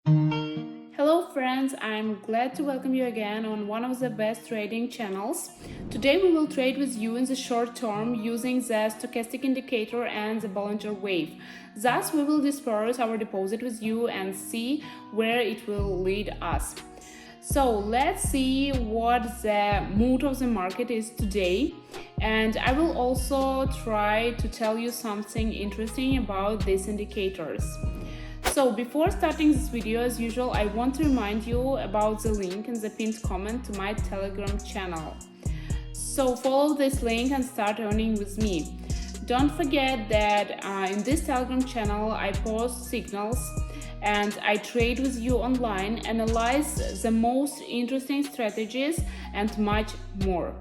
Hello friends, I'm glad to welcome you again on one of the best trading channels. Today we will trade with you in the short term using the stochastic indicator and the Bollinger Wave. Thus we will disperse our deposit with you and see where it will lead us. So let's see what the mood of the market is today, and I will also try to tell you something interesting about these indicators. So before starting this video, as usual, I want to remind you about the link in the pinned comment to my Telegram channel. So follow this link and start earning with me. Don't forget that in this Telegram channel I post signals and I trade with you online, analyze the most interesting strategies and much more.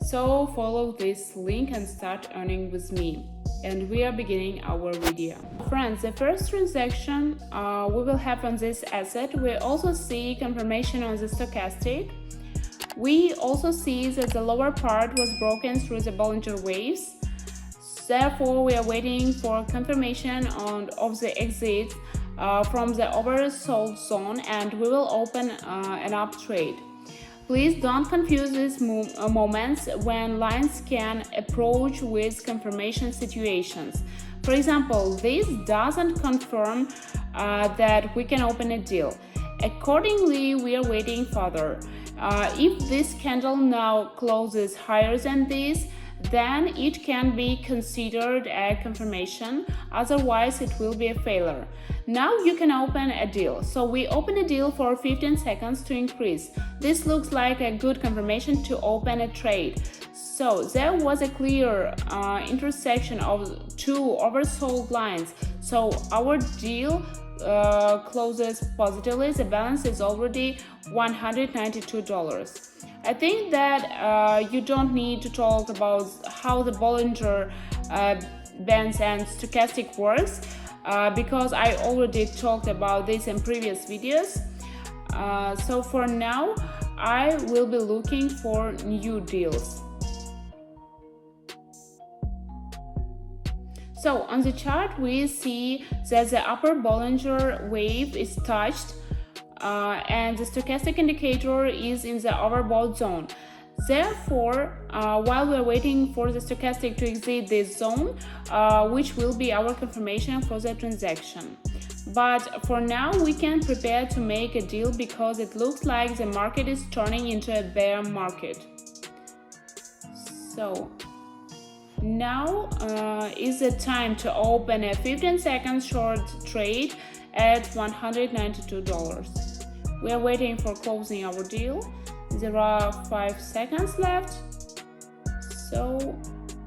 So follow this link and start earning with me. And we are beginning our video. Friends, the first transaction we will have on this asset. We also see confirmation on the stochastic. We also see that the lower part was broken through the Bollinger Waves. Therefore, we are waiting for confirmation of the exit from the oversold zone, and we will open an up trade. Please don't confuse these moments when lines can approach with confirmation situations. For example, this doesn't confirm that we can open a deal. Accordingly, we are waiting further. If this candle now closes higher than this, then it can be considered a confirmation, otherwise it will be a failure. Now you can open a deal. So we open a deal for 15 seconds to increase. This looks like a good confirmation to open a trade. So there was a clear intersection of two oversold lines. So our deal closes positively. The balance is already $192. I think that you don't need to talk about how the Bollinger Bands and stochastic works because I already talked about this in previous videos. So for now, I will be looking for new deals. So on the chart, we see that the upper Bollinger Wave is touched and the stochastic indicator is in the overbought zone. Therefore, while we are waiting for the stochastic to exit this zone, which will be our confirmation for the transaction. But for now, we can prepare to make a deal because it looks like the market is turning into a bear market. So now is the time to open a 15-second short trade at $192. We are waiting for closing our deal. There are 5 seconds left. So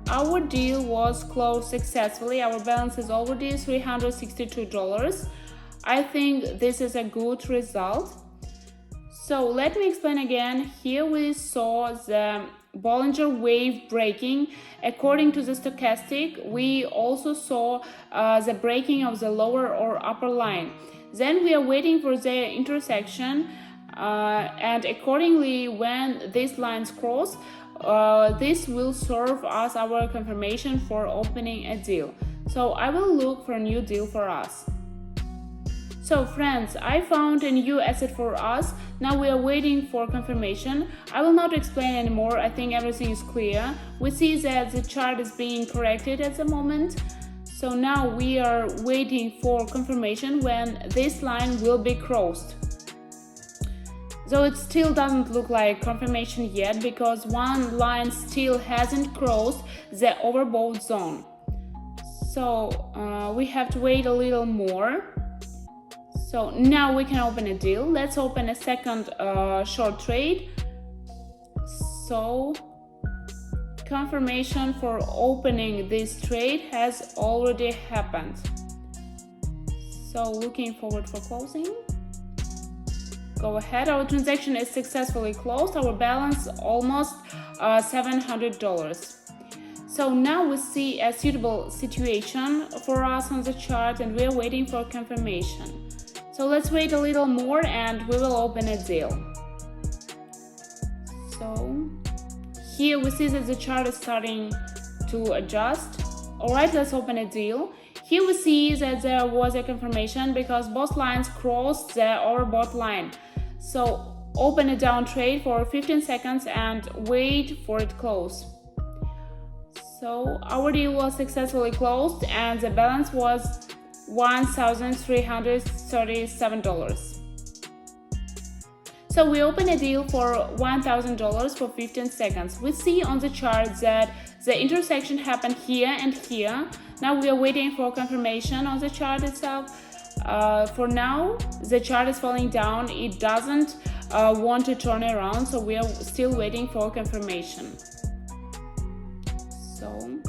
our deal was closed successfully. Our balance is already $362. I think this is a good result. So let me explain again. Here we saw the Bollinger Wave breaking. According to the stochastic, we also saw the breaking of the lower or upper line. Then we are waiting for the intersection, and accordingly, when these lines cross, this will serve as our confirmation for opening a deal. So I will look for a new deal for us. So friends, I found a new asset for us. Now we are waiting for confirmation. I will not explain anymore. I think everything is clear. We see that the chart is being corrected at the moment. So now we are waiting for confirmation when this line will be crossed. Though it still doesn't look like confirmation yet because one line still hasn't crossed the overbought zone. So we have to wait a little more. So now we can open a deal. Let's open a second short trade. So confirmation for opening this trade has already happened. So looking forward for closing. Go ahead. Our transaction is successfully closed. Our balance almost $700. So now we see a suitable situation for us on the chart and we are waiting for confirmation. So let's wait a little more and we will open a deal. So here we see that the chart is starting to adjust. Alright, let's open a deal. Here we see that there was a confirmation because both lines crossed the overbought line. So open a down trade for 15 seconds and wait for it close. So our deal was successfully closed and the balance was $1,337. So we open a deal for $1,000 for 15 seconds. We see on the chart that the intersection happened here and here. Now we are waiting for confirmation on the chart itself. For now, the chart is falling down. It doesn't want to turn around, so we are still waiting for confirmation. So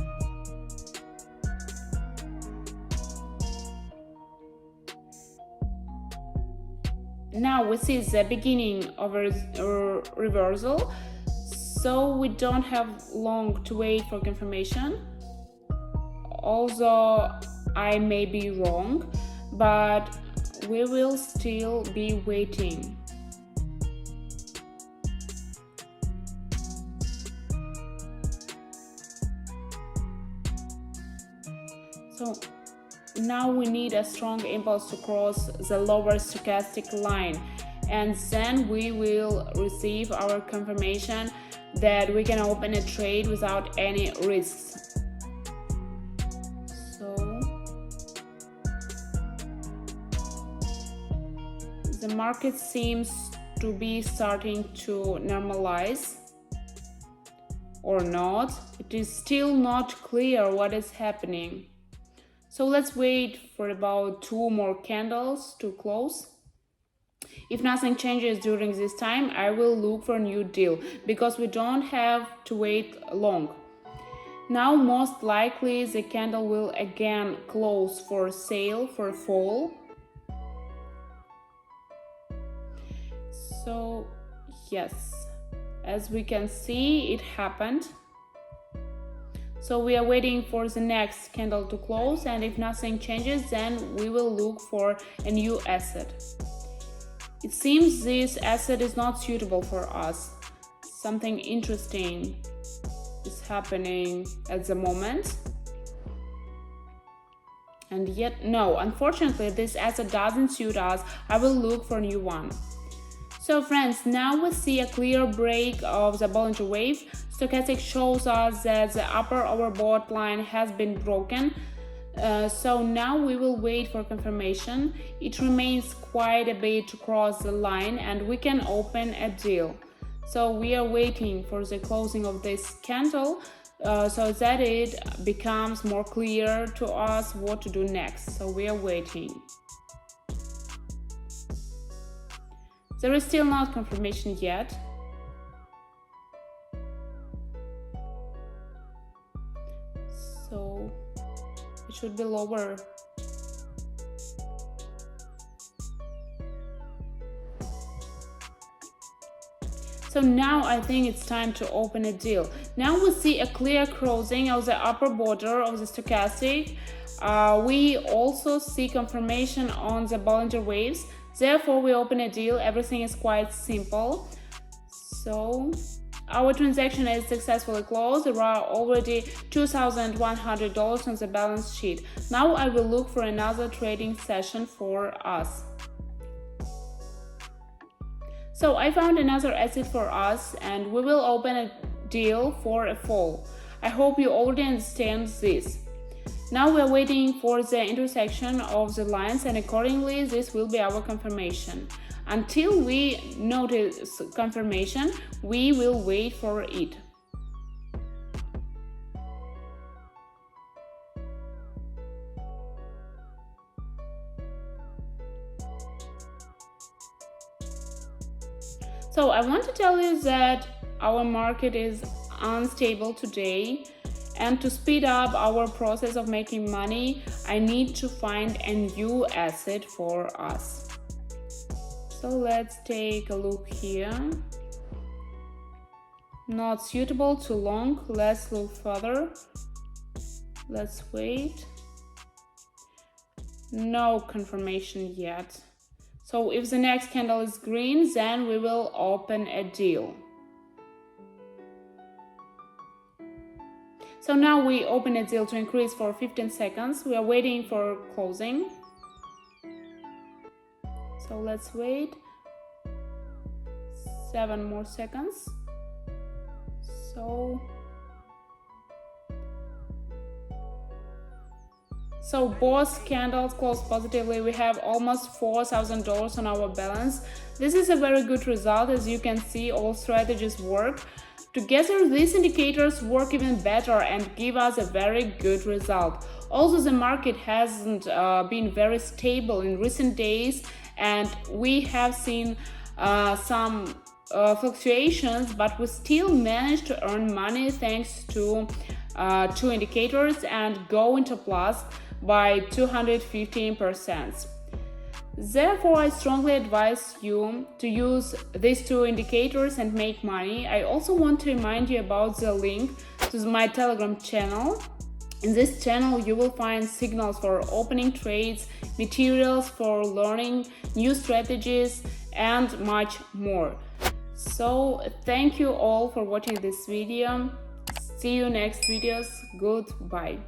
now we see the beginning of a reversal, so we don't have long to wait for confirmation, although I may be wrong, but we will still be waiting. So now we need a strong impulse to cross the lower stochastic line, and then we will receive our confirmation that we can open a trade without any risks. So the market seems to be starting to normalize, or not. It is still not clear what is happening. So let's wait for about 2 more candles to close. If nothing changes during this time, I will look for a new deal because we don't have to wait long. Now most likely the candle will again close for sale for fall. So yes, as we can see, it happened. So we are waiting for the next candle to close, and if nothing changes, then we will look for a new asset. It seems this asset is not suitable for us. Something interesting is happening at the moment. And yet, no, unfortunately, this asset doesn't suit us. I will look for a new one. So friends, now we see a clear break of the Bollinger Wave. Stochastic shows us that the upper overbought line has been broken. So now we will wait for confirmation. It remains quite a bit to cross the line and we can open a deal. So we are waiting for the closing of this candle so that it becomes more clear to us what to do next. So we are waiting. There is still not confirmation yet. So it should be lower. So now I think it's time to open a deal. Now we see a clear crossing of the upper border of the stochastic. We also see confirmation on the Bollinger Waves. Therefore, we open a deal. Everything is quite simple. So our transaction is successfully closed. There are already $2,100 on the balance sheet. Now I will look for another trading session for us. So I found another asset for us and we will open a deal for a fall. I hope you already understand this. Now we are waiting for the intersection of the lines and accordingly this will be our confirmation. Until we notice confirmation, we will wait for it. So I want to tell you that our market is unstable today. And to speed up our process of making money, I need to find a new asset for us. So let's take a look here. Not suitable, too long. Let's look further. Let's wait. No confirmation yet. So if the next candle is green, then we will open a deal. So now we open a deal to increase for 15 seconds. We are waiting for closing. So let's wait 7 more seconds. So both candles closed positively. We have almost $4,000 on our balance. This is a very good result. As you can see, all strategies work. Together, these indicators work even better and give us a very good result. Also, the market hasn't been very stable in recent days, and we have seen some fluctuations, but we still managed to earn money thanks to 2 indicators and go into plus by 215%. Therefore, I strongly advise you to use these 2 indicators and make money. I also want to remind you about the link to my Telegram channel. In this channel, you will find signals for opening trades, materials for learning new strategies, and much more. So, thank you all for watching this video. See you next videos. Goodbye.